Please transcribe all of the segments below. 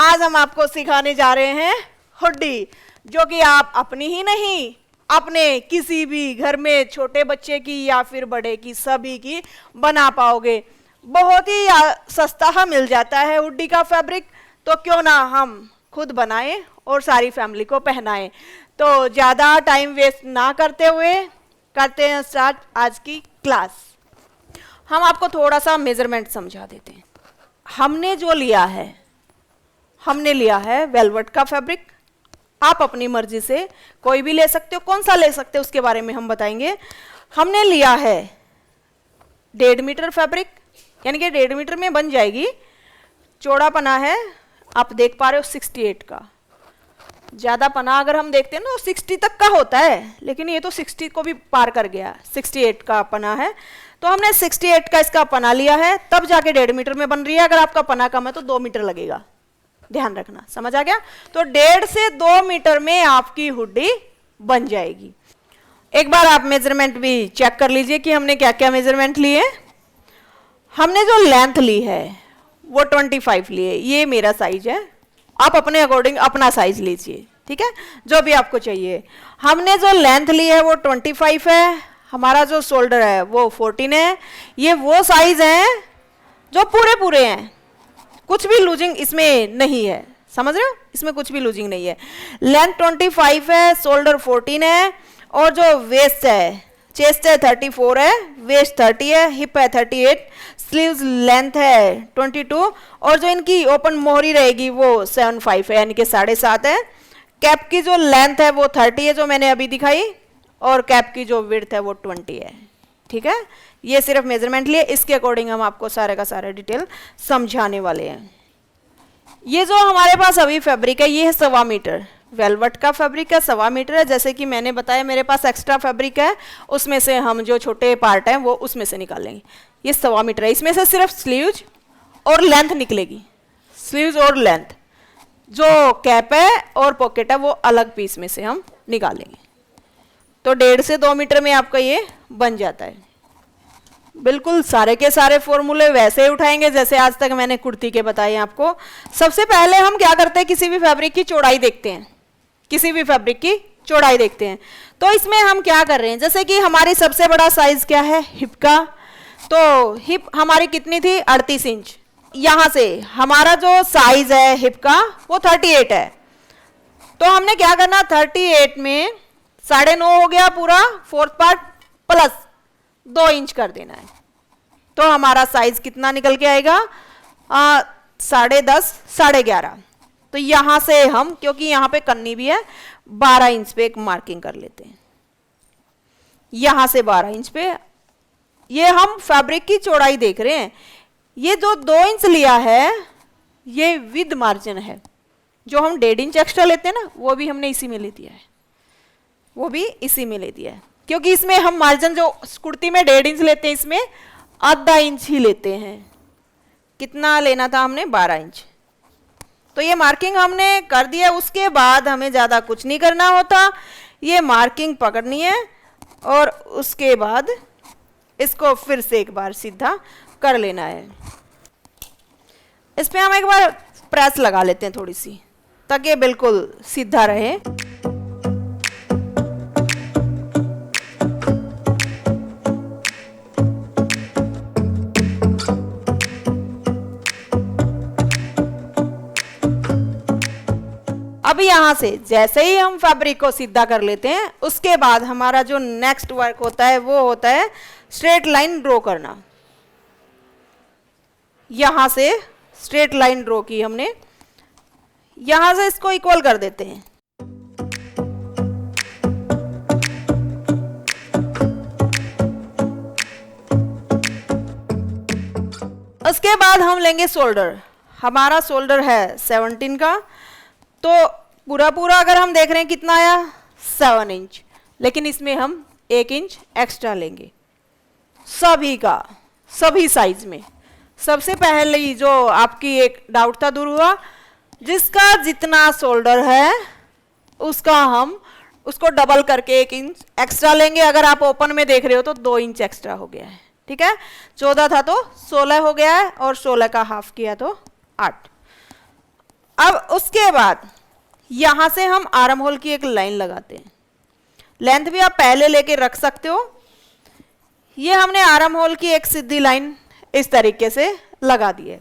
आज हम आपको सिखाने जा रहे हैं हुडी, जो कि आप अपनी ही नहीं अपने किसी भी घर में छोटे बच्चे की या फिर बड़े की सभी की बना पाओगे। बहुत ही सस्ता मिल जाता है हुडी का फैब्रिक, तो क्यों ना हम खुद बनाएं और सारी फैमिली को पहनाएं। तो ज़्यादा टाइम वेस्ट ना करते हुए करते हैं स्टार्ट आज की क्लास। हम आपको थोड़ा सा मेजरमेंट समझा देते हैं। हमने लिया है वेलवेट का फैब्रिक। आप अपनी मर्जी से कोई भी ले सकते हो, कौन सा ले सकते हो उसके बारे में हम बताएंगे। हमने लिया है 1.5 मीटर फैब्रिक, यानी कि 1.5 मीटर में बन जाएगी। चौड़ा पना है, आप देख पा रहे हो 68 का। ज़्यादा पना अगर हम देखते हैं ना 60 तक का होता है, लेकिन ये तो 60 को भी पार कर गया, 68 का पना है। तो हमने 68 का इसका पना लिया है, तब जाके 1.5 मीटर में बन रही है। अगर आपका पना कम है तो 2 मीटर लगेगा, ध्यान रखना, समझ आ गया। तो 1.5 से 2 मीटर में आपकी हुडी बन जाएगी। एक बार आप मेजरमेंट भी चेक कर लीजिए कि हमने क्या क्या मेजरमेंट लिए। हमने जो लेंथ ली है वो 25 लिए, ये मेरा साइज है। आप अपने अकॉर्डिंग अपना साइज लीजिए, ठीक है, जो भी आपको चाहिए। हमने जो लेंथ ली है वो 25 है। हमारा जो शोल्डर है वो 14 है। ये वो साइज है जो पूरे पूरे हैं, कुछ भी लूजिंग इसमें नहीं है, समझ रहे हो, इसमें कुछ भी लूजिंग नहीं है। लेंथ 25 है, शोल्डर 14 है, और जो वेस्ट है, चेस्ट है 34 है, वेस्ट 30 है, हिप है 38, स्लीव्स लेंथ है 22, और जो इनकी ओपन मोहरी रहेगी वो 75 है, यानी कि 7.5 है। कैप की जो लेंथ है वो 30 है, जो मैंने अभी दिखाई, और कैप की जो विड्थ है वो 20 है, ठीक है। ये सिर्फ मेजरमेंट लिए, इसके अकॉर्डिंग हम आपको सारे का सारा डिटेल समझाने वाले हैं। ये जो हमारे पास अभी फैब्रिक है ये है 1.25 मीटर, वेलवेट का फैब्रिक है, 1.25 मीटर है। जैसे कि मैंने बताया मेरे पास एक्स्ट्रा फैब्रिक है, उसमें से हम जो छोटे पार्ट हैं वो उसमें से निकाल लेंगे। ये 1.25 मीटर है, इसमें से सिर्फ स्लीव्स और लेंथ निकलेगी, स्लीव्स और लेंथ। जो कैप है और पॉकेट है वो अलग पीस में से हम निकालेंगे। तो 1.5 से 2 मीटर में आपका ये बन जाता है। बिल्कुल सारे के सारे फॉर्मूले वैसे ही उठाएंगे जैसे आज तक मैंने कुर्ती के बताए आपको। सबसे पहले हम क्या करते हैं, किसी भी फैब्रिक की चौड़ाई देखते हैं, किसी भी फैब्रिक की चौड़ाई देखते हैं। तो इसमें हम क्या कर रहे हैं, जैसे कि हमारी सबसे बड़ा साइज क्या है, हिप का। तो हिप हमारी कितनी थी, 38 इंच। यहाँ से हमारा जो साइज है हिप का वो 38 है। तो हमने क्या करना, 38 में 9.5 हो गया पूरा, 4th पार्ट प्लस 2 इंच कर देना है। तो हमारा साइज कितना निकल के आएगा, 10.5, 11.5। तो यहां से हम, क्योंकि यहां पे कन्नी भी है, 12 इंच पे एक मार्किंग कर लेते हैं। यहां से 12 इंच पे, ये हम फैब्रिक की चौड़ाई देख रहे हैं। ये जो 2 इंच लिया है ये विद मार्जिन है। जो हम 1.5 इंच एक्स्ट्रा लेते हैं ना वो भी हमने इसी में ले दिया है, वो भी इसी में ले दिया है, क्योंकि इसमें हम मार्जिन जो कुर्ती में 1.5 इंच लेते हैं इसमें आधा इंच ही लेते हैं। कितना लेना था हमने, 12 इंच। तो ये मार्किंग हमने कर दिया। उसके बाद हमें ज़्यादा कुछ नहीं करना होता, ये मार्किंग पकड़नी है और उसके बाद इसको फिर से एक बार सीधा कर लेना है। इस पर हम एक बार प्रेस लगा लेते हैं थोड़ी सी, ताकि ये बिल्कुल सीधा रहे। अभी यहां से जैसे ही हम फैब्रिक को सीधा कर लेते हैं, उसके बाद हमारा जो नेक्स्ट वर्क होता है वो होता है स्ट्रेट लाइन ड्रॉ करना। यहां से स्ट्रेट लाइन ड्रॉ की हमने, यहां से इसको इक्वल कर देते हैं। उसके बाद हम लेंगे शोल्डर। हमारा शोल्डर है 17 का, तो पूरा पूरा अगर हम देख रहे हैं कितना आया, 7 इंच, लेकिन इसमें हम 1 इंच एक्स्ट्रा लेंगे सभी का, सभी साइज में। सबसे पहले जो आपकी एक डाउट था दूर हुआ, जिसका जितना शोल्डर है उसका हम उसको डबल करके 1 इंच एक्स्ट्रा लेंगे। अगर आप ओपन में देख रहे हो तो 2 इंच एक्स्ट्रा हो गया है, ठीक है। 14 था तो 16 हो गया है, और 16 का हाफ किया तो 8। अब उसके बाद यहां से हम आर्म होल की एक लाइन लगाते हैं। लेंथ भी आप पहले लेके रख सकते हो। ये हमने आर्म होल की एक सीधी लाइन इस तरीके से लगा दी है।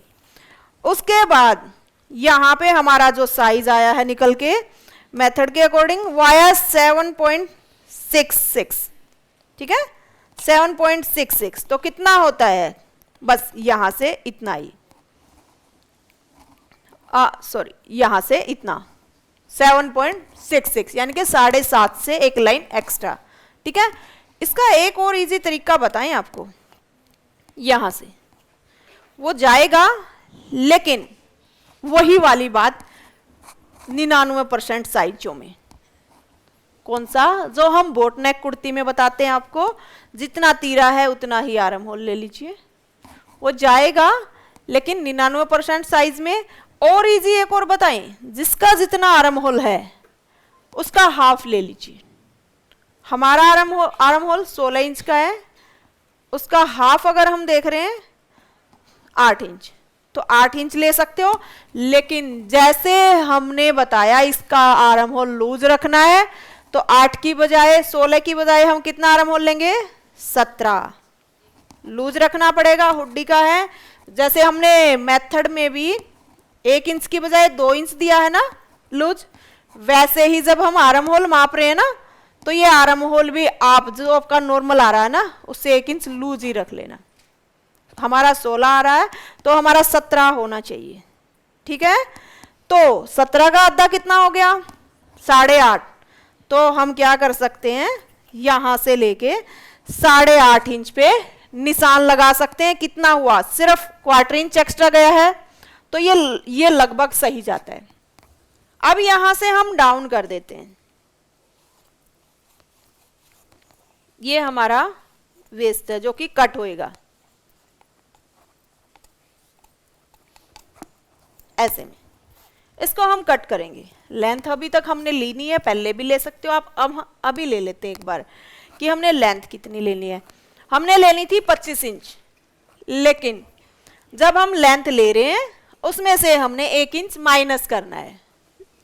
उसके बाद यहां पे हमारा जो साइज आया है निकल के मेथड के अकॉर्डिंग वो आया 7.66, ठीक है, 7.66। तो कितना होता है, बस यहां से इतना ही, सॉरी यहां से इतना 7.66 यानी कि 7.5 से एक लाइन एक्स्ट्रा, ठीक है। इसका एक और इजी तरीका बताएं आपको, यहां से वो जाएगा, लेकिन वही वाली बात 99% साइजों में। कौन सा, जो हम बोटनेक कुर्ती में बताते हैं आपको, जितना तीरा है उतना ही आर्म होल ले लीजिए, वो जाएगा लेकिन 99% साइज में। और इजी एक और बताएं, जिसका जितना आर्म होल है उसका हाफ ले लीजिए। हमारा आर्म होल 16 इंच का है, उसका हाफ अगर हम देख रहे हैं 8 इंच, तो 8 इंच ले सकते हो। लेकिन जैसे हमने बताया इसका आर्म होल लूज रखना है, तो 8 की बजाय 16 की बजाय हम कितना आर्म होल लेंगे, 17 लूज रखना पड़ेगा। हुड्डी का है, जैसे हमने मेथड में भी 1 इंच की बजाय 2 इंच दिया है ना लूज, वैसे ही जब हम आर्म होल माप रहे हैं ना, तो ये आर्म होल भी आप जो आपका नॉर्मल आ रहा है ना, उससे 1 इंच लूज ही रख लेना। हमारा 16 आ रहा है तो हमारा 17 होना चाहिए, ठीक है। तो 17 का आधा कितना हो गया, 8.5। तो हम क्या कर सकते हैं, यहां से लेके 8.5 इंच पे निशान लगा सकते हैं। कितना हुआ, सिर्फ 1/4 इंच एक्स्ट्रा गया है, तो ये लगभग सही जाता है। अब यहां से हम डाउन कर देते हैं। ये हमारा वेस्ट है जो कि कट होएगा ऐसे में, इसको हम कट करेंगे। लेंथ अभी तक हमने ली नहीं है, पहले भी ले सकते हो आप। अब अभी ले लेते हैं एक बार कि हमने लेंथ कितनी लेनी है। हमने लेनी थी 25 इंच, लेकिन जब हम लेंथ ले रहे हैं उसमें से हमने 1 इंच माइनस करना है।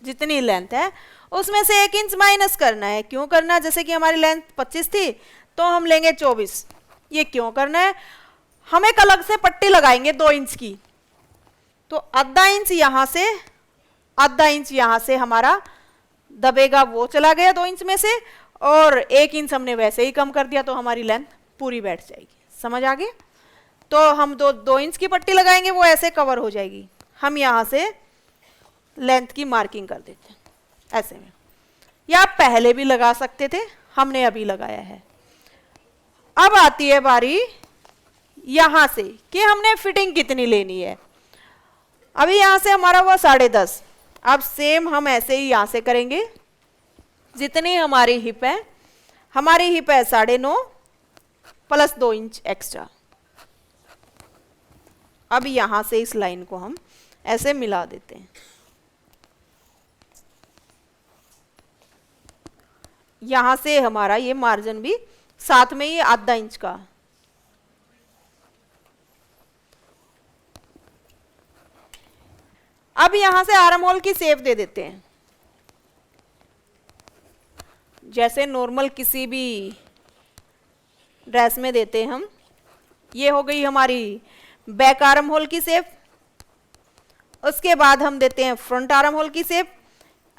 जितनी लेंथ है उसमें से 1 इंच माइनस करना है। क्यों करना है, जैसे कि हमारी लेंथ 25 थी तो हम लेंगे 24। ये क्यों करना है, हम एक अलग से पट्टी लगाएंगे 2 इंच की, तो आधा इंच यहां से, आधा इंच यहां से हमारा दबेगा, वो चला गया 2 इंच में से, और 1 इंच हमने वैसे ही कम कर दिया, तो हमारी लेंथ पूरी बैठ जाएगी। समझ आ गया। तो हम 2 इंच की पट्टी लगाएंगे, वो ऐसे कवर हो जाएगी। हम यहां से लेंथ की मार्किंग कर देते हैं ऐसे में, या आप पहले भी लगा सकते थे, हमने अभी लगाया है। अब आती है बारी यहां से कि हमने फिटिंग कितनी लेनी है। अभी यहां से हमारा हुआ 10.5। अब सेम हम ऐसे ही यहां से करेंगे। जितनी हमारी हिप है, हमारी हिप है 9.5 प्लस 2 इंच एक्स्ट्रा। अब यहां से इस लाइन को हम ऐसे मिला देते हैं। यहां से हमारा ये मार्जिन भी साथ में ही आधा इंच का। अब यहां से आर्म होल की शेप दे देते हैं, जैसे नॉर्मल किसी भी ड्रेस में देते हैं हम। ये हो गई हमारी बैक आर्म होल की शेप। उसके बाद हम देते हैं फ्रंट आर्म होल की शेप।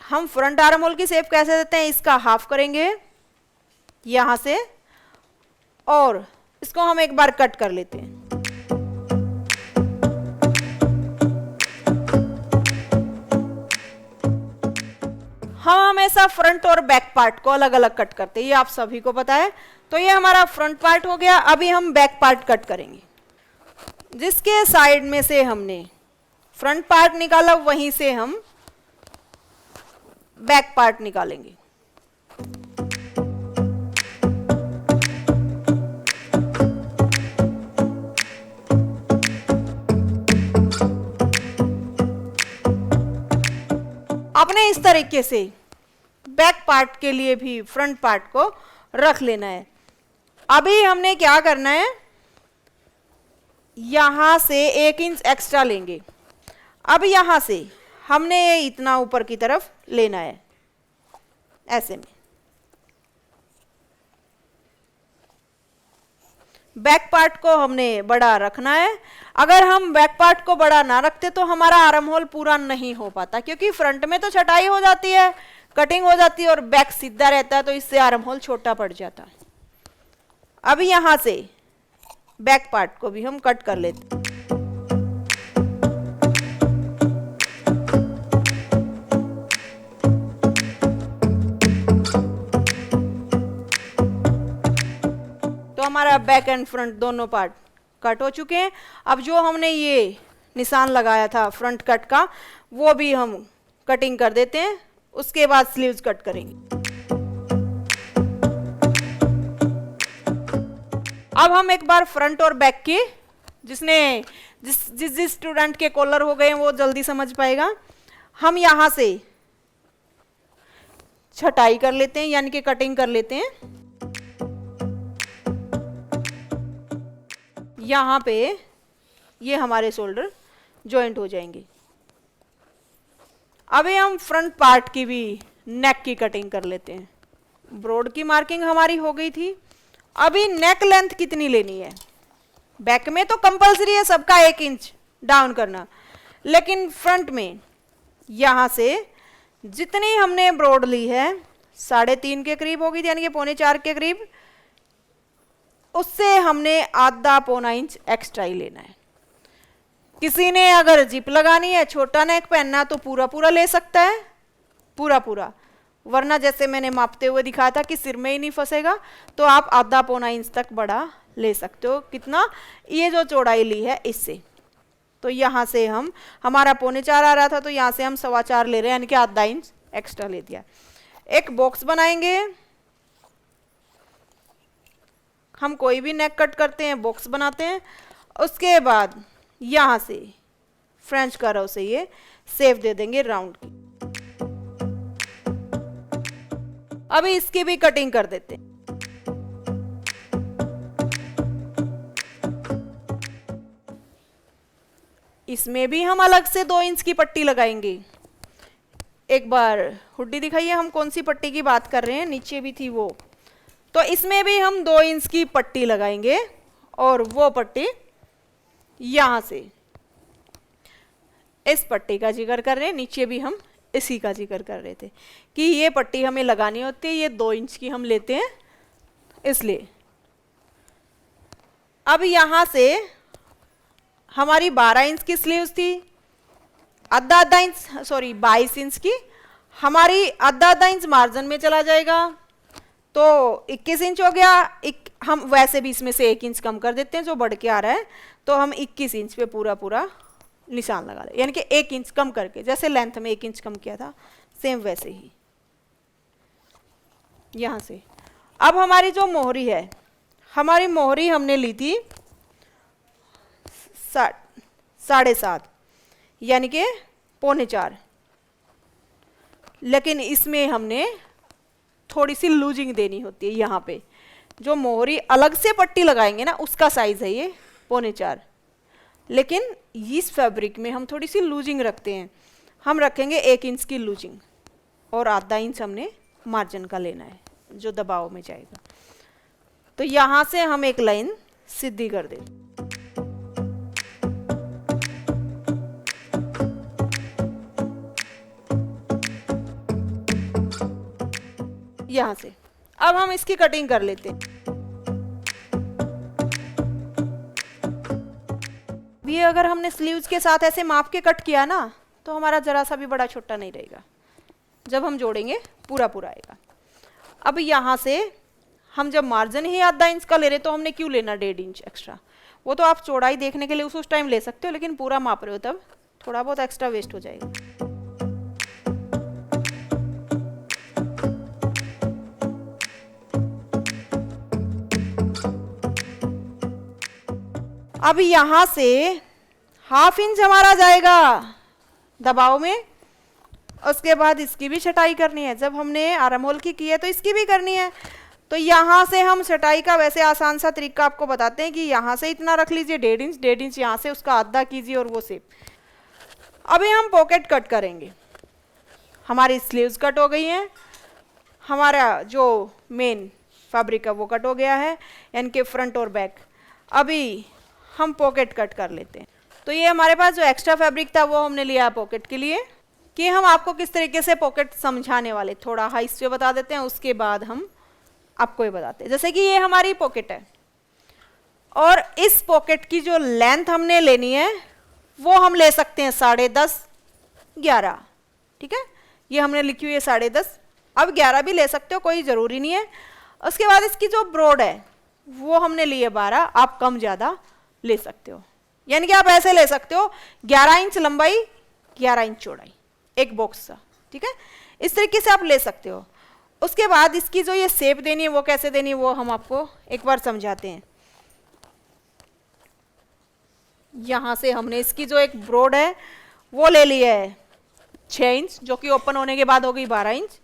हम फ्रंट आर्म होल की शेप कैसे देते हैं, इसका हाफ करेंगे यहां से, और इसको हम एक बार कट कर लेते हैं। हम हमेशा फ्रंट और बैक पार्ट को अलग अलग कट करते हैं, ये आप सभी को पता है। तो ये हमारा फ्रंट पार्ट हो गया। अभी हम बैक पार्ट कट करेंगे। जिसके साइड में से हमने फ्रंट पार्ट निकाला, वहीं से हम बैक पार्ट निकालेंगे। आपने इस तरीके से बैक पार्ट के लिए भी फ्रंट पार्ट को रख लेना है। अभी हमने क्या करना है, यहां से 1 इंच एक्स्ट्रा लेंगे। अब यहां से हमने ये इतना ऊपर की तरफ लेना है ऐसे में। बैक पार्ट को हमने बड़ा रखना है। अगर हम बैक पार्ट को बड़ा ना रखते तो हमारा आर्म होल पूरा नहीं हो पाता, क्योंकि फ्रंट में तो छटाई हो जाती है, कटिंग हो जाती है और बैक सीधा रहता है, तो इससे आर्म होल छोटा पड़ जाता है। अब यहां से बैक पार्ट को भी हम कट कर लेते हैं। तो हमारा बैक एंड फ्रंट दोनों पार्ट कट हो चुके हैं। अब जो हमने ये निशान लगाया था फ्रंट कट का, वो भी हम कटिंग कर देते हैं। उसके बाद स्लीव्स कट करेंगे। अब हम एक बार फ्रंट और बैक की, जिस स्टूडेंट के कॉलर हो गए वो जल्दी समझ पाएगा। हम यहां से छटाई कर लेते हैं, यानी कि कटिंग कर लेते हैं। यहां पे ये हमारे शोल्डर जॉइंट हो जाएंगे। अभी हम फ्रंट पार्ट की भी नेक की कटिंग कर लेते हैं। ब्रॉड की मार्किंग हमारी हो गई थी। अभी नेक लेंथ कितनी लेनी है? बैक में तो कंपलसरी है सबका 1 इंच डाउन करना, लेकिन फ्रंट में यहां से जितनी हमने ब्रॉड ली है 3.5 के करीब होगी, यानी कि 3.25 के करीब, उससे हमने आधा पौना इंच एक्स्ट्रा ही लेना है। किसी ने अगर जिप लगानी है, छोटा नेक पहनना, तो पूरा पूरा ले सकता है, पूरा पूरा, वरना जैसे मैंने मापते हुए दिखाया था कि सिर में ही नहीं फंसेगा, तो आप आधा पौना इंच तक बड़ा ले सकते हो। कितना? ये जो चौड़ाई ली है इससे। तो यहां से हमारा 3.25 आ रहा था, तो यहां से हम 4.25 ले रहे हैं, यानी कि आधा इंच एक्स्ट्रा ले दिया। एक बॉक्स बनाएंगे। हम कोई भी नेक कट करते हैं बॉक्स बनाते हैं। उसके बाद यहां से फ्रेंच कर्व से ये शेप दे देंगे राउंड की। अभी इसकी भी कटिंग कर देते हैं। इसमें भी हम अलग से 2 इंच की पट्टी लगाएंगे। एक बार हुड्डी दिखाइए, हम कौन सी पट्टी की बात कर रहे हैं, नीचे भी थी वो। तो इसमें भी हम 2 इंच की पट्टी लगाएंगे, और वो पट्टी यहां से इस पट्टी का जिक्र कर रहे हैं, नीचे भी हम इसी का जिक्र कर रहे थे कि ये पट्टी हमें लगानी होती है। ये 2 इंच की हम लेते हैं इसलिए। अब यहां से हमारी 12 इंच की स्लीव्स थी, आधा इंच, सॉरी 22 इंच की, हमारी आधा इंच मार्जिन में चला जाएगा, तो 21 इंच हो गया। हम वैसे भी इसमें से 1 इंच कम कर देते हैं जो बढ़ के आ रहा है, तो हम 21 इंच पे पूरा पूरा निशान लगा ले, यानी कि 1 इंच कम करके, जैसे लेंथ में 1 इंच कम किया था सेम वैसे ही यहां से। अब हमारी जो मोहरी है, हमारी मोहरी हमने ली थी 7.5, यानी कि 3.25, लेकिन इसमें हमने थोड़ी सी लूजिंग देनी होती है। यहाँ पे जो मोहरी अलग से पट्टी लगाएंगे ना, उसका साइज है ये 3.25, लेकिन इस फैब्रिक में हम थोड़ी सी लूजिंग रखते हैं। हम रखेंगे 1 इंच की लूजिंग, और आधा इंच हमने मार्जिन का लेना है जो दबाव में जाएगा। तो यहाँ से हम एक लाइन सीधी कर दें। यहां से अब हम इसकी कटिंग कर लेते हैं। ये अगर हमने स्लीव्स के साथ ऐसे माप के कट किया ना, तो हमारा जरा सा भी बड़ा छोटा नहीं रहेगा, जब हम जोड़ेंगे पूरा पूरा आएगा। अब यहां से हम जब मार्जिन ही आधा इंच का ले रहे, तो हमने क्यों लेना 1.5 इंच एक्स्ट्रा? वो तो आप चौड़ाई देखने के लिए उस टाइम ले सकते हो, लेकिन पूरा माप रहे हो तब थोड़ा बहुत एक्स्ट्रा वेस्ट हो जाएगा। अब यहां से 1/2 इंच हमारा जाएगा दबाव में। उसके बाद इसकी भी छटाई करनी है। जब हमने आर्म होल की है तो इसकी भी करनी है। तो यहाँ से हम छटाई का वैसे आसान सा तरीका आपको बताते हैं कि यहाँ से इतना रख लीजिए 1.5 इंच, 1.5 इंच यहाँ से उसका आधा कीजिए और वो शेप। अभी हम पॉकेट कट करेंगे। हमारी स्लीव्स कट हो गई हैं, हमारा जो मेन फैब्रिक है वो कट हो गया है, यानी कि फ्रंट और बैक। अभी हम पॉकेट कट कर लेते हैं। तो ये हमारे पास जो एक्स्ट्रा फैब्रिक था वो हमने लिया पॉकेट के लिए, कि हम आपको किस तरीके से पॉकेट समझाने वाले, थोड़ा हाइस्ट पे बता देते हैं, उसके बाद हम आपको ये बताते हैं। जैसे कि ये हमारी पॉकेट है और इस पॉकेट की जो लेंथ हमने लेनी है वो हम ले सकते हैं 10.5, 11, ठीक है। ये हमने लिखी हुई है 10.5, अब 11 भी ले सकते हो, कोई ज़रूरी नहीं है। उसके बाद इसकी जो ब्रॉड है वो हमने ली है 12, आप कम ज़्यादा ले सकते हो, यानी कि आप ऐसे ले सकते हो 11 इंच लंबाई 11 इंच चौड़ाई, एक बॉक्स का, ठीक है। इस तरीके से आप ले सकते हो। उसके बाद इसकी जो ये शेप देनी है वो कैसे देनी है वो हम आपको एक बार समझाते हैं। यहाँ से हमने इसकी जो एक ब्रॉड है वो ले ली है 6 इंच, जो कि ओपन होने के बाद हो गई 12 इंच।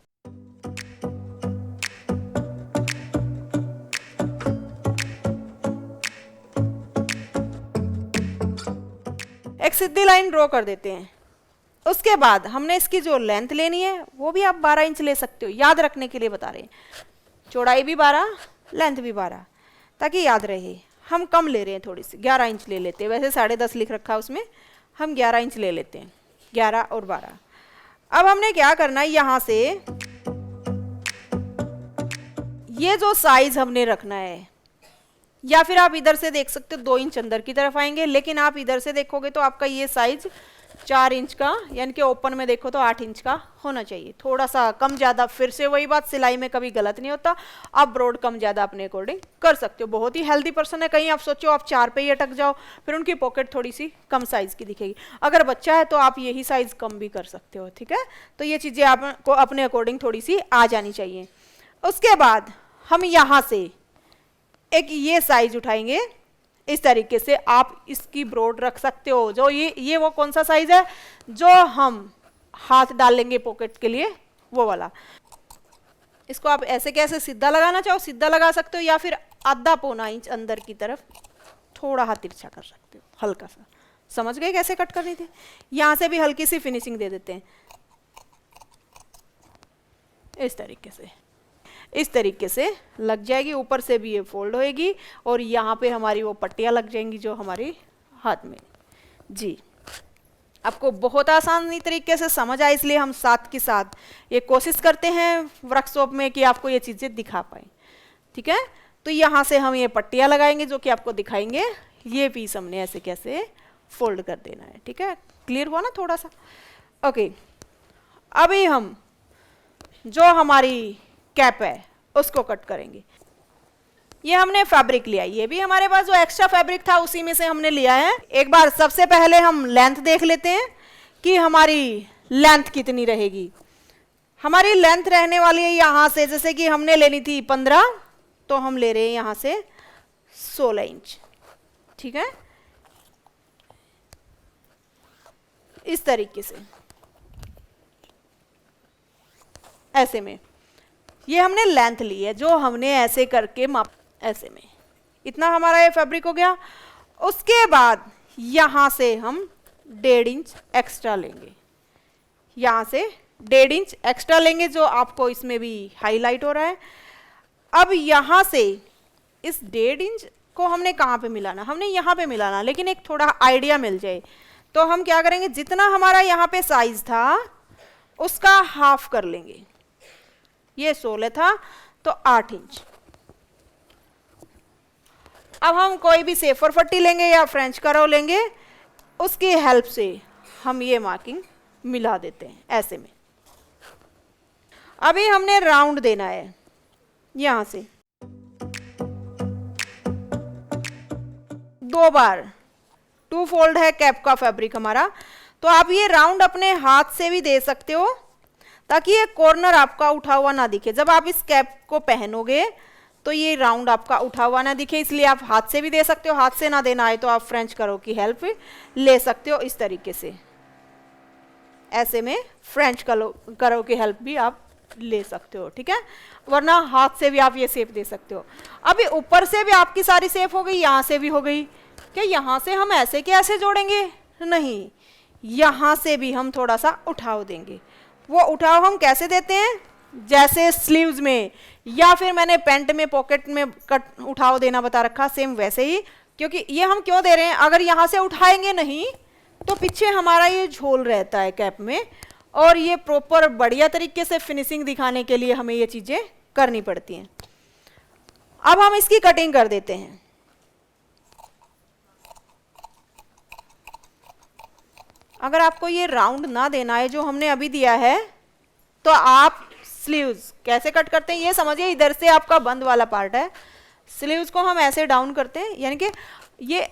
एक सीधी लाइन ड्रॉ कर देते हैं। उसके बाद हमने इसकी जो लेंथ लेनी है वो भी आप 12 इंच ले सकते हो, याद रखने के लिए बता रहे हैं। चौड़ाई भी 12, लेंथ भी 12, ताकि याद रहे। हम कम ले रहे हैं थोड़ी सी, 11 इंच ले लेते हैं, वैसे 10.5 लिख रखा है उसमें, हम 11 इंच ले लेते हैं, 11 और 12। अब हमने क्या करना है, यहाँ से ये जो साइज हमने रखना है, या फिर आप इधर से देख सकते हो 2 इंच अंदर की तरफ आएंगे, लेकिन आप इधर से देखोगे तो आपका ये साइज 4 इंच का, यानी कि ओपन में देखो तो 8 इंच का होना चाहिए। थोड़ा सा कम ज़्यादा, फिर से वही बात, सिलाई में कभी गलत नहीं होता, आप ब्रॉड कम ज़्यादा अपने अकॉर्डिंग कर सकते हो। बहुत ही हेल्दी पर्सन है, कहीं आप सोचो आप 4 पे ही अटक जाओ, फिर उनकी पॉकेट थोड़ी सी कम साइज़ की दिखेगी। अगर बच्चा है तो आप यही साइज़ कम भी कर सकते हो, ठीक है। तो ये चीज़ें आपको अपने अकॉर्डिंग थोड़ी सी आ जानी चाहिए। उसके बाद हम यहाँ से एक ये साइज उठाएंगे, इस तरीके से आप इसकी ब्रॉड रख सकते हो। जो ये वो कौन सा साइज है जो हम हाथ डाल लेंगे पॉकेट के लिए, वो वाला। इसको आप ऐसे कैसे सीधा लगाना चाहो सीधा लगा सकते हो, या फिर आधा पौना इंच अंदर की तरफ थोड़ा हाथ तिरछा कर सकते हो, हल्का सा। समझ गए कैसे कट करनी थी। यहाँ से भी हल्की सी फिनिशिंग दे देते हैं, इस तरीके से लग जाएगी। ऊपर से भी ये फोल्ड होएगी और यहाँ पे हमारी वो पट्टियाँ लग जाएंगी जो हमारी हाथ में। जी, आपको बहुत आसानी तरीके से समझ आए, इसलिए हम साथ के साथ ये कोशिश करते हैं वर्कशॉप में कि आपको ये चीज़ें दिखा पाए, ठीक है। तो यहाँ से हम ये पट्टियाँ लगाएंगे जो कि आपको दिखाएंगे। ये पीस हमने ऐसे कैसे फोल्ड कर देना है, ठीक है। क्लियर हुआ ना थोड़ा सा। ओके, अभी हम जो हमारी कैप है उसको कट करेंगे। ये हमने फैब्रिक लिया, ये भी हमारे पास जो एक्स्ट्रा फैब्रिक था उसी में से हमने लिया है। एक बार सबसे पहले हम लेंथ देख लेते हैं कि हमारी लेंथ कितनी रहेगी। हमारी लेंथ रहने वाली है यहाँ से, जैसे कि हमने लेनी थी 15, तो हम ले रहे हैं यहाँ से 16 इंच, ठीक है। इस तरीके से ऐसे में ये हमने लेंथ ली है, जो हमने ऐसे करके माप, ऐसे में इतना हमारा ये फैब्रिक हो गया। उसके बाद यहाँ से हम 1.5 इंच एक्स्ट्रा लेंगे, यहाँ से 1.5 इंच एक्स्ट्रा लेंगे, जो आपको इसमें भी हाईलाइट हो रहा है। अब यहाँ से इस 1.5 इंच को हमने कहाँ पे मिलाना, हमने यहाँ पे मिलाना, लेकिन एक थोड़ा आइडिया मिल जाए तो हम क्या करेंगे, जितना हमारा यहाँ पे साइज था उसका हाफ कर लेंगे। ये 16 था तो 8 इंच। अब हम कोई भी सेफर पट्टी लेंगे या फ्रेंच करो लेंगे, उसकी हेल्प से हम ये मार्किंग मिला देते हैं ऐसे में। अभी हमने राउंड देना है, यहां से 2 बार 2 फोल्ड है कैप का फैब्रिक हमारा, तो आप ये राउंड अपने हाथ से भी दे सकते हो ताकि ये कॉर्नर आपका उठा हुआ ना दिखे। जब आप इस कैप को पहनोगे तो ये राउंड आपका उठा हुआ ना दिखे, इसलिए आप हाथ से भी दे सकते हो। हाथ से ना देना है तो आप फ्रेंच करो की हेल्प ले सकते हो, इस तरीके से ऐसे में फ्रेंच करो की हेल्प भी आप ले सकते हो, ठीक है। वरना हाथ से भी आप ये शेप दे सकते हो। अभी ऊपर से भी आपकी सारी शेप हो गई, यहाँ से भी हो गई। क्या यहाँ से हम ऐसे के ऐसे जोड़ेंगे? नहीं, यहाँ से भी हम थोड़ा सा उठाव देंगे। वो उठाव हम कैसे देते हैं, जैसे स्लीव्स में या फिर मैंने पैंट में पॉकेट में कट उठाव देना बता रखा, सेम वैसे ही। क्योंकि ये हम क्यों दे रहे हैं, अगर यहाँ से उठाएंगे नहीं तो पीछे हमारा ये झोल रहता है कैप में, और ये प्रॉपर बढ़िया तरीके से फिनिशिंग दिखाने के लिए हमें ये चीज़ें करनी पड़ती हैं। अब हम इसकी कटिंग कर देते हैं। अगर आपको ये राउंड ना देना है जो हमने अभी दिया है, तो आप स्लीव्स कैसे कट करते हैं ये समझिए। इधर से आपका बंद वाला पार्ट है, स्लीव्स को हम ऐसे डाउन करते हैं, यानी कि ये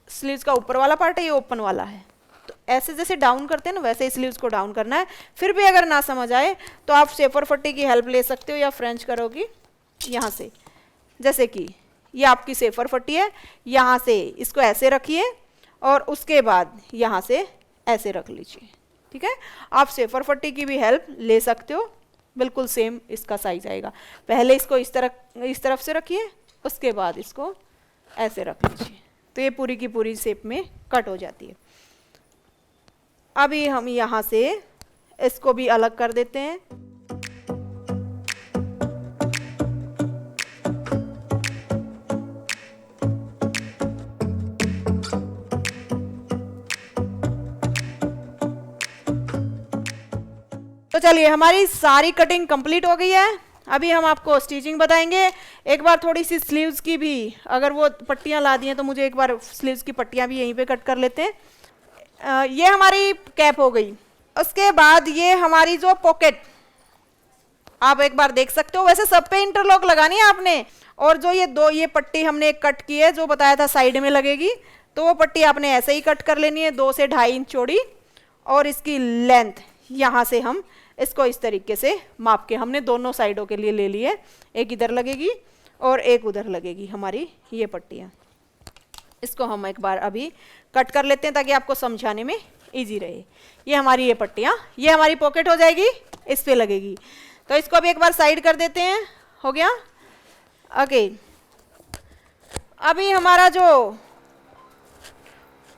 स्लीव्स का ऊपर वाला पार्ट है, ये ओपन वाला है, तो ऐसे जैसे डाउन करते हैं ना वैसे ही स्लीव्स को डाउन करना है। फिर भी अगर ना समझ आए तो आप शेपर पट्टी की हेल्प ले सकते हो या फ्रेंच करोगी यहाँ से। जैसे कि ये आपकी शेपर पट्टी है, यहाँ से इसको ऐसे रखिए और उसके बाद यहाँ से ऐसे रख लीजिए, ठीक है। आप शेपर पट्टी की भी हेल्प ले सकते हो, बिल्कुल सेम इसका साइज आएगा। पहले इसको इस तरफ से रखिए, उसके बाद इसको ऐसे रख लीजिए, तो ये पूरी की पूरी शेप में कट हो जाती है। अभी हम यहाँ से इसको भी अलग कर देते हैं। तो चलिए हमारी सारी कटिंग कंप्लीट हो गई है। अभी हम आपको स्टिचिंग बताएंगे। एक बार थोड़ी सी स्लीव्स की भी, अगर वो पट्टियां ला दी हैं तो मुझे एक बार स्लीव्स की पट्टियां भी यहीं पे कट कर लेते हैं। ये हमारी कैप हो गई। उसके बाद ये हमारी जो पॉकेट, आप एक बार देख सकते हो, वैसे सब पे इंटरलॉक लगानी है आपने। और जो ये पट्टी हमने कट की है, जो बताया था साइड में लगेगी, तो वो पट्टी आपने ऐसे ही कट कर लेनी है, 2 से 2.5 इंच चौड़ी। और इसकी लेंथ यहाँ से हम इसको इस तरीके से माप के हमने दोनों साइडों के लिए ले ली है। एक इधर लगेगी और एक उधर लगेगी हमारी ये पट्टियाँ। इसको हम एक बार अभी कट कर लेते हैं ताकि आपको समझाने में इजी रहे। ये हमारी ये पट्टियाँ, ये हमारी पॉकेट हो जाएगी, इस पे लगेगी। तो इसको अभी एक बार साइड कर देते हैं। हो गया, ओके। अभी हमारा जो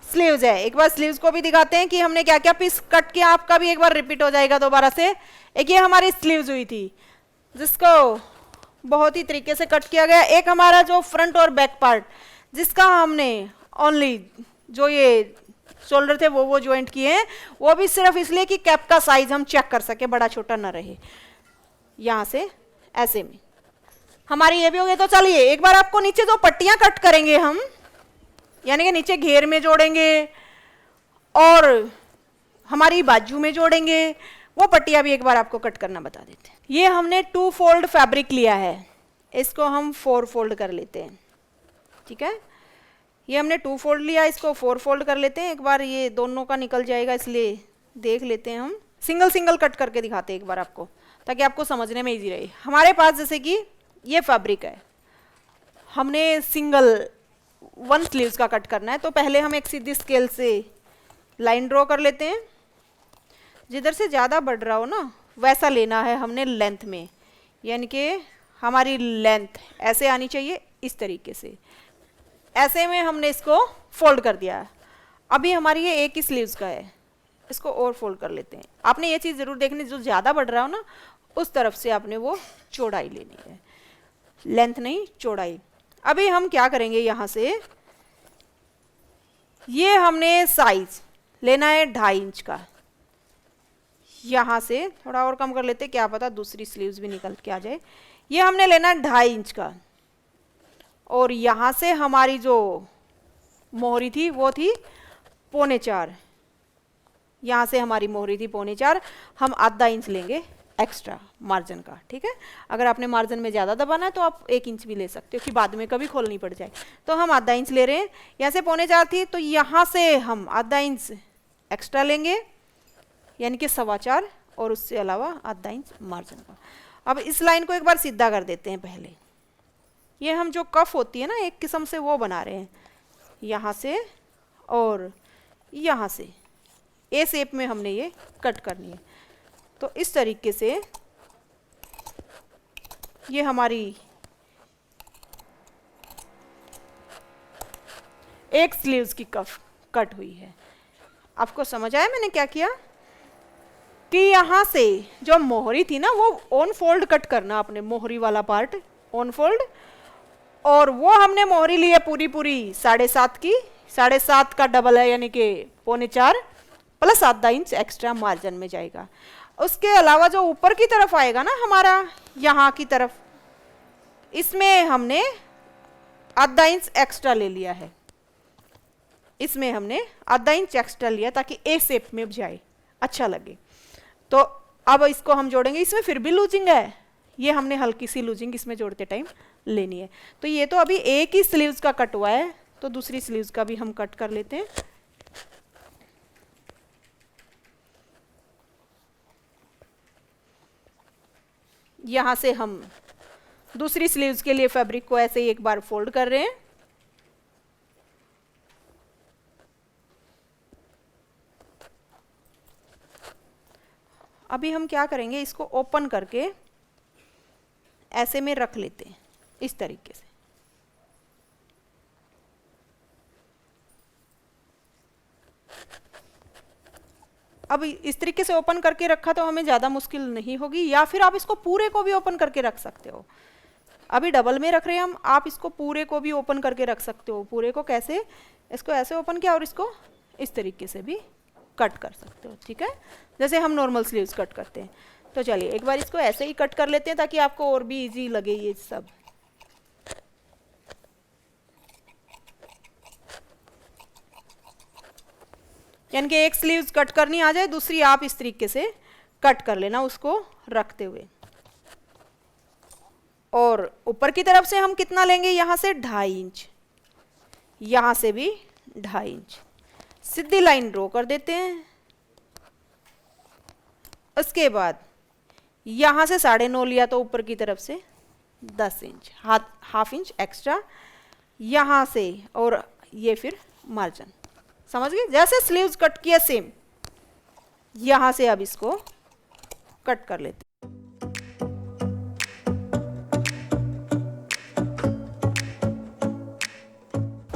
स्लीव्स है, एक बार स्लीव्स को भी दिखाते हैं कि हमने क्या क्या पीस कट किया। आपका भी एक बार रिपीट हो जाएगा दोबारा से। एक ये हमारी स्लीव्स हुई थी जिसको बहुत ही तरीके से कट किया गया। एक हमारा जो फ्रंट और बैक पार्ट, जिसका हमने ओनली जो ये शोल्डर थे वो ज्वाइंट किए हैं, वो भी सिर्फ इसलिए कि कैप का साइज हम चेक कर सके, बड़ा छोटा ना रहे। यहाँ से ऐसे में हमारी ये भी हो गई। तो चलिए एक बार आपको नीचे जो पट्टियां कट करेंगे हम, यानी कि नीचे घेर में जोड़ेंगे और हमारी बाजू में जोड़ेंगे, वो पट्टियां भी एक बार आपको कट करना बता देते हैं। ये हमने 2 फोल्ड फैब्रिक लिया है, इसको हम 4 फोल्ड कर लेते हैं, ठीक है। ये हमने 2 फोल्ड लिया, इसको 4 फोल्ड कर लेते हैं। एक बार ये दोनों का निकल जाएगा, इसलिए देख लेते हैं। हम सिंगल सिंगल कट करके दिखाते हैं एक बार आपको, ताकि आपको समझने में इजी रहे। हमारे पास जैसे कि ये फैब्रिक है, हमने सिंगल 1 स्लीव्स का कट करना है, तो पहले हम एक सीधी स्केल से लाइन ड्रॉ कर लेते हैं। जिधर से ज़्यादा बढ़ रहा हो ना वैसा लेना है हमने लेंथ में, यानी कि हमारी लेंथ ऐसे आनी चाहिए, इस तरीके से। ऐसे में हमने इसको फोल्ड कर दिया है। अभी हमारी ये एक ही स्लीव्स का है, इसको और फोल्ड कर लेते हैं। आपने ये चीज़ ज़रूर देखनी, जो ज़्यादा बढ़ रहा हो ना उस तरफ से आपने वो चौड़ाई लेनी है, लेंथ नहीं चौड़ाई। अभी हम क्या करेंगे, यहाँ से ये हमने साइज लेना है 2.5 इंच का। यहाँ से थोड़ा और कम कर लेते, क्या पता दूसरी स्लीव्स भी निकल के आ जाए। ये हमने लेना है 2.5 इंच का। और यहाँ से हमारी जो मोहरी थी वो थी 3.25। यहाँ से हमारी मोहरी थी 3.25, हम आधा इंच लेंगे एक्स्ट्रा मार्जिन का, ठीक है। अगर आपने मार्जिन में ज़्यादा दबाना है तो आप 1 इंच भी ले सकते हो कि बाद में कभी खोलनी पड़ जाए। तो हम आधा इंच ले रहे हैं। यहाँ से 3.25 थी, तो यहाँ से हम आधा इंच एक्स्ट्रा लेंगे, यानी कि 4.25, और उससे अलावा आधा इंच मार्जिन का। अब इस लाइन को एक बार सीधा कर देते हैं। पहले ये हम जो कफ होती है ना एक किस्म से, वो बना रहे हैं। यहाँ से और यहाँ से ए शेप में हमने ये कट करनी है। तो इस तरीके से ये हमारी एक स्लीव्स की कफ कट हुई है। आपको समझ आया मैंने क्या किया कि यहाँ से जो मोहरी थी ना वो ऑन फोल्ड कट करना, अपने मोहरी वाला पार्ट ऑन फोल्ड, और वो हमने मोहरी ली है पूरी पूरी 7.5 की, 7.5 का डबल है यानी कि 3.25 प्लस आधा इंच एक्स्ट्रा मार्जिन में जाएगा। उसके अलावा जो ऊपर की तरफ आएगा ना हमारा यहाँ की तरफ, इसमें हमने आधा इंच एक्स्ट्रा ले लिया है, इसमें हमने आधा इंच एक्स्ट्रा लिया ताकि ए शेप में जाए, अच्छा लगे। तो अब इसको हम जोड़ेंगे, इसमें फिर भी लूजिंग है, ये हमने हल्की सी लूजिंग इसमें जोड़ते टाइम लेनी है। तो ये तो अभी एक ही स्लीव्स का कट हुआ है, तो दूसरी स्लीव्स का भी हम कट कर लेते हैं। यहां से हम दूसरी स्लीव्स के लिए फैब्रिक को ऐसे ही एक बार फोल्ड कर रहे हैं। अभी हम क्या करेंगे, इसको ओपन करके ऐसे में रख लेते हैं इस तरीके से। अब इस तरीके से ओपन करके रखा तो हमें ज़्यादा मुश्किल नहीं होगी, या फिर आप इसको पूरे को भी ओपन करके रख सकते हो। अभी डबल में रख रहे हैं हम, आप इसको पूरे को भी ओपन करके रख सकते हो। पूरे को कैसे, इसको ऐसे ओपन किया और इसको इस तरीके से भी कट कर सकते हो, ठीक है, जैसे हम नॉर्मल स्लीव्स कट करते हैं। तो चलिए एक बार इसको ऐसे ही कट कर लेते हैं ताकि आपको और भी इजी लगे ये सब। यानी कि एक स्लीव्स कट करनी आ जाए, दूसरी आप इस तरीके से कट कर लेना उसको रखते हुए। और ऊपर की तरफ से हम कितना लेंगे, यहां से 2.5 इंच, यहां से भी 2.5 इंच, सीधी लाइन ड्रॉ कर देते हैं। उसके बाद यहां से 9.5 लिया तो ऊपर की तरफ से 10 इंच, हाफ इंच एक्स्ट्रा यहां से, और ये फिर मार्जिन, समझ गए, जैसे स्लीव्स कट किया सेम यहां से अब इसको कट कर लेते हैं।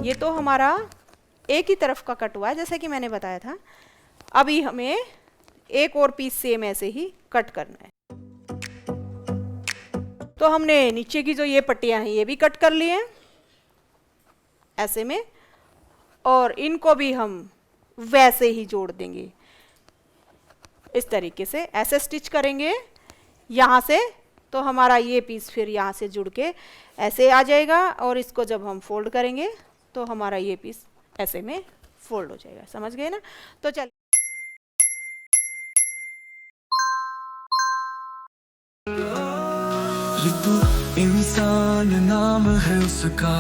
ये तो हमारा एक ही तरफ का कट हुआ है जैसे कि मैंने बताया था। अभी हमें एक और पीस सेम ऐसे ही कट करना है। तो हमने नीचे की जो ये पट्टियां हैं ये भी कट कर ली हैं ऐसे में, और इनको भी हम वैसे ही जोड़ देंगे इस तरीके से, ऐसे स्टिच करेंगे यहाँ से, तो हमारा ये पीस फिर यहाँ से जुड़ के ऐसे आ जाएगा, और इसको जब हम फोल्ड करेंगे तो हमारा ये पीस ऐसे में फोल्ड हो जाएगा, समझ गए ना। तो चलिए ऋतु इंसान नाम है उसका,